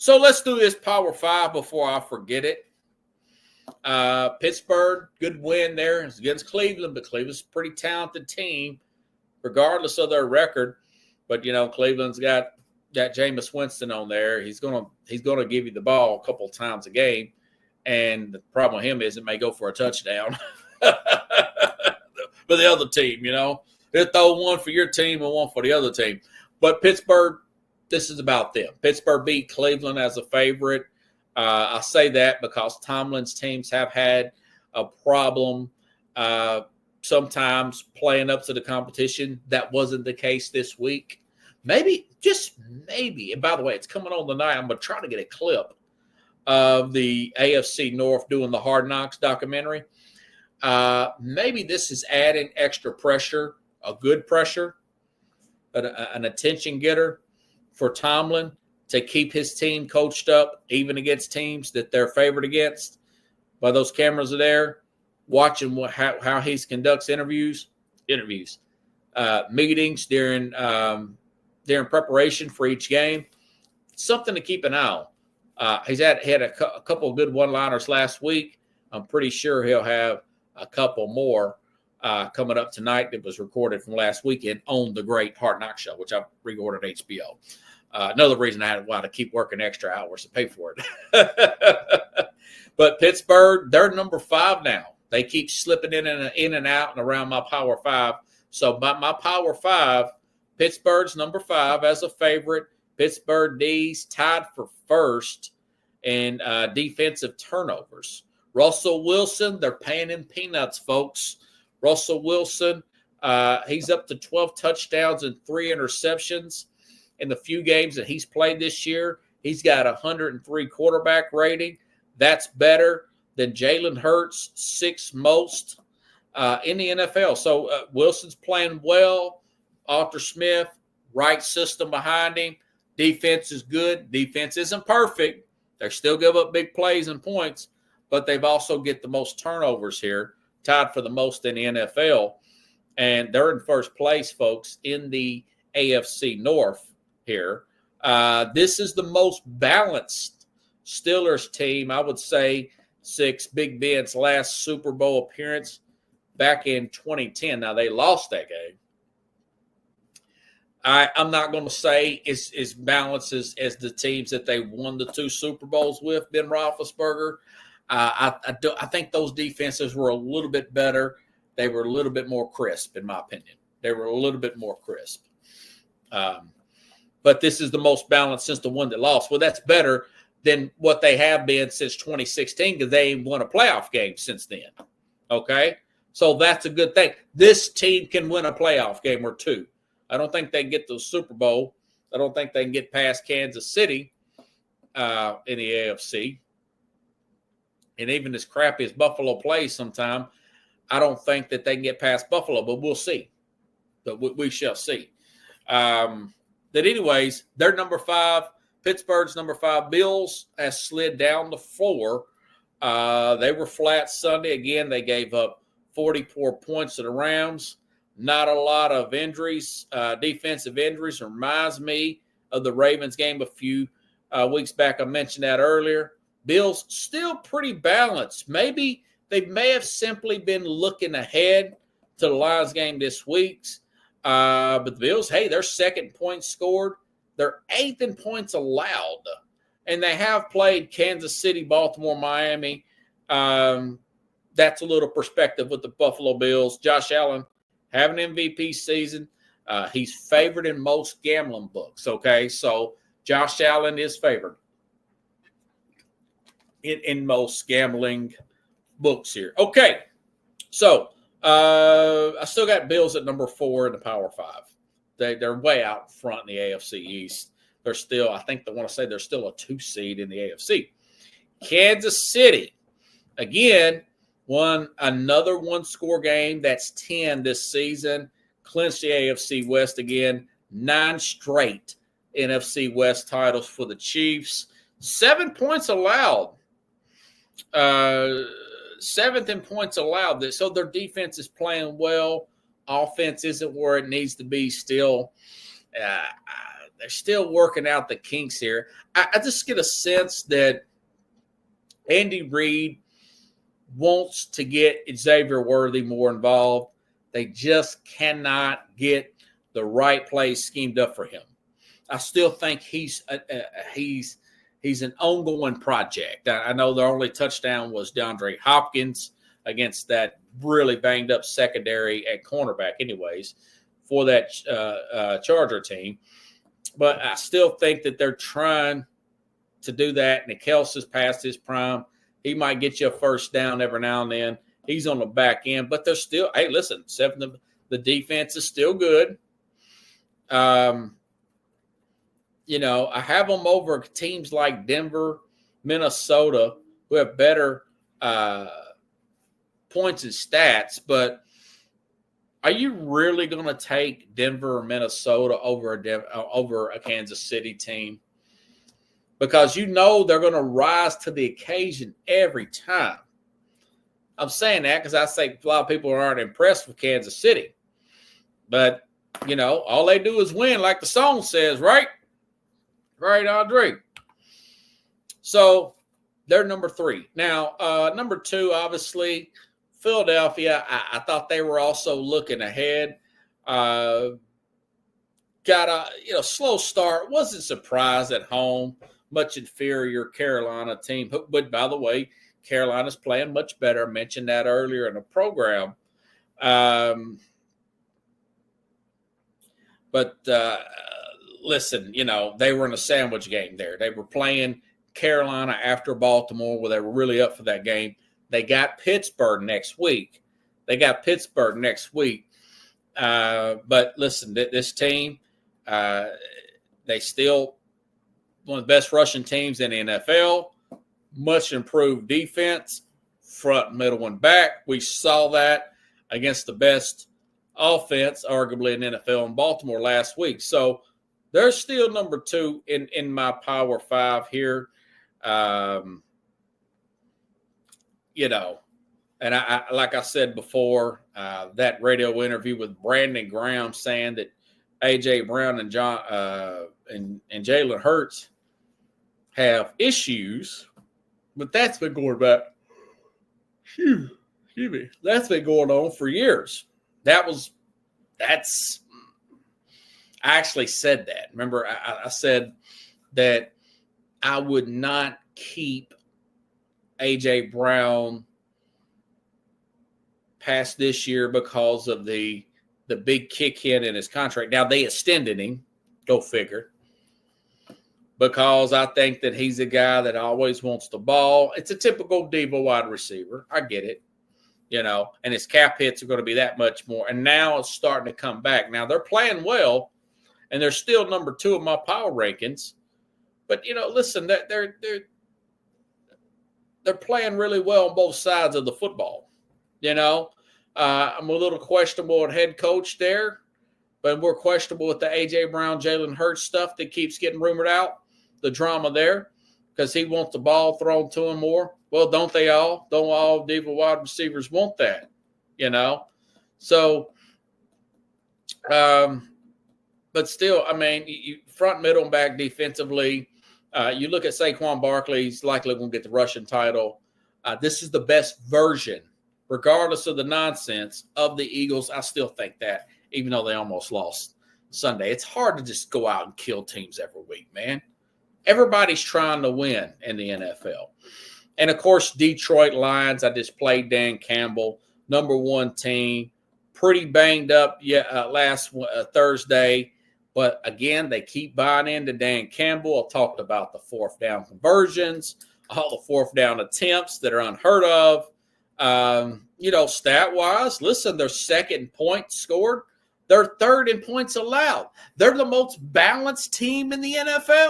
So let's do this Power 5 before I forget it. Pittsburgh, good win there. It's against Cleveland, but Cleveland's a pretty talented team, regardless of their record. But, Cleveland's got Jameis Winston on there. He's gonna give you the ball a couple of times a game. And the problem with him is it may go for a touchdown. But the other team, they'll throw one for your team and one for the other team. But Pittsburgh, this is about them. Pittsburgh beat Cleveland as a favorite. I say that because Tomlin's teams have had a problem sometimes playing up to the competition. That wasn't the case this week. Maybe, just maybe, and by the way, it's coming on tonight. I'm going to try to get a clip of the AFC North doing the Hard Knocks documentary. Maybe this is adding extra pressure, a good pressure, an attention getter for Tomlin to keep his team coached up, even against teams that they're favored against. While those cameras are there, watching how he conducts meetings during preparation for each game. Something to keep an eye on. He's had a couple of good one-liners last week. I'm pretty sure he'll have a couple more coming up tonight that was recorded from last weekend on the great Hard Knock Show, which I recorded at HBO. Another reason I had to keep working extra hours to pay for it. But Pittsburgh, they're number 5 now. They keep slipping in and out and around my Power 5. So my Power 5, Pittsburgh's number 5 as a favorite. Pittsburgh D's tied for first in defensive turnovers. Russell Wilson, they're paying him peanuts, folks. Russell Wilson, he's up to 12 touchdowns and 3 interceptions in the few games that he's played this year. He's got a 103 quarterback rating. That's better than Jalen Hurts' 6th most in the NFL. So Wilson's playing well. Arthur Smith, right system behind him. Defense is good. Defense isn't perfect. They still give up big plays and points, but they've also get the most turnovers here, tied for the most in the NFL. And they're in first place, folks, in the AFC North here. This is the most balanced Steelers team, I would say, since Big Ben's last Super Bowl appearance back in 2010. Now, they lost that game. I'm not going to say it's as balanced as the teams that they won the 2 Super Bowls with, Ben Roethlisberger. I think those defenses were a little bit better. They were a little bit more crisp, in my opinion. They were a little bit more crisp. But this is the most balanced since the one that lost. Well, that's better than what they have been since 2016 because they ain't won a playoff game since then. Okay? So that's a good thing. This team can win a playoff game or 2. I don't think they can get to the Super Bowl. I don't think they can get past Kansas City in the AFC. And even as crappy as Buffalo plays sometime, I don't think that they can get past Buffalo, but we'll see. But we shall see. But anyways, they're number 5. Pittsburgh's number 5. Bills has slid down the 4. They were flat Sunday. Again, they gave up 44 points to the Rams. Not a lot of injuries, defensive injuries. Reminds me of the Ravens game a few weeks back. I mentioned that earlier. Bills still pretty balanced. Maybe they may have simply been looking ahead to the Lions game this week. But the Bills, hey, they're 2nd points scored. They're 8th in points allowed. And they have played Kansas City, Baltimore, Miami. That's a little perspective with the Buffalo Bills. Josh Allen have an MVP season. He's favored in most gambling books, okay? So Josh Allen is favored in most gambling books here. Okay, so I still got Bills at number 4 in the Power 5. They're way out front in the AFC East. They're still, I think they want to say they're still a 2 seed in the AFC. Kansas City, again, won another 1-score game. That's 10 this season. Clinched the AFC West again. 9 straight NFC West titles for the Chiefs. 7 points allowed. 7th in points allowed. So their defense is playing well. Offense isn't where it needs to be still. they're still working out the kinks here. I just get a sense that Andy Reid wants to get Xavier Worthy more involved. They just cannot get the right play schemed up for him. I still think he's an ongoing project. I know their only touchdown was DeAndre Hopkins against that really banged up secondary at cornerback anyways for that Charger team. But I still think that they're trying to do that. And Kelsey's past his prime. He might get you a first down every now and then. He's on the back end, but they're still, hey, listen, the defense is still good. You know, I have them over teams like Denver, Minnesota, who have better points and stats. But are you really going to take Denver or Minnesota over a Kansas City team? Because you know they're going to rise to the occasion every time. I'm saying that because I say a lot of people aren't impressed with Kansas City. But, you know, all they do is win, like the song says, right? Right, Andre? So they're number 3. Now, number 2, obviously, Philadelphia. I thought they were also looking ahead. Got a slow start. Wasn't surprised at home. Much inferior Carolina team. But by the way, Carolina's playing much better. I mentioned that earlier in the program. Listen, you know, they were in a sandwich game there. They were playing Carolina after Baltimore, where they were really up for that game. They got Pittsburgh next week. But listen, this team, they still one of the best rushing teams in the NFL. Much improved defense, front, middle, and back. We saw that against the best offense, arguably in NFL in Baltimore last week. So they're still number 2 in my Power 5 here. You know, and I like I said before, that radio interview with Brandon Graham saying that A.J. Brown and Jalen Hurts have issues, but that's been going back. Excuse me. That's been going on for years. I actually said that. Remember, I said that I would not keep A.J. Brown past this year because of the big kick in his contract. Now, they extended him. Go figure. Because I think that he's a guy that always wants the ball. It's a typical diva wide receiver. I get it. You know, and his cap hits are going to be that much more. And now it's starting to come back. Now, they're playing well, and they're still number 2 in my power rankings. But, you know, listen, they're playing really well on both sides of the football. You know, I'm a little questionable at head coach there, but we're questionable with the A.J. Brown, Jalen Hurts stuff that keeps getting rumored out, the drama there, because he wants the ball thrown to him more. Well, don't they all? Don't all diva wide receivers want that, you know? So, but still, I mean, front, middle, and back defensively, you look at Saquon Barkley, he's likely going to get the rushing title. This is the best version, regardless of the nonsense, of the Eagles. I still think that, even though they almost lost Sunday. It's hard to just go out and kill teams every week, man. Everybody's trying to win in the NFL. And, of course, Detroit Lions, I just played Dan Campbell, number 1 team, pretty banged up last Thursday. But, again, they keep buying into Dan Campbell. I talked about the 4th down conversions, all the 4th down attempts that are unheard of. You know, stat-wise, listen, they're 2nd in points scored. They're 3rd in points allowed. They're the most balanced team in the NFL.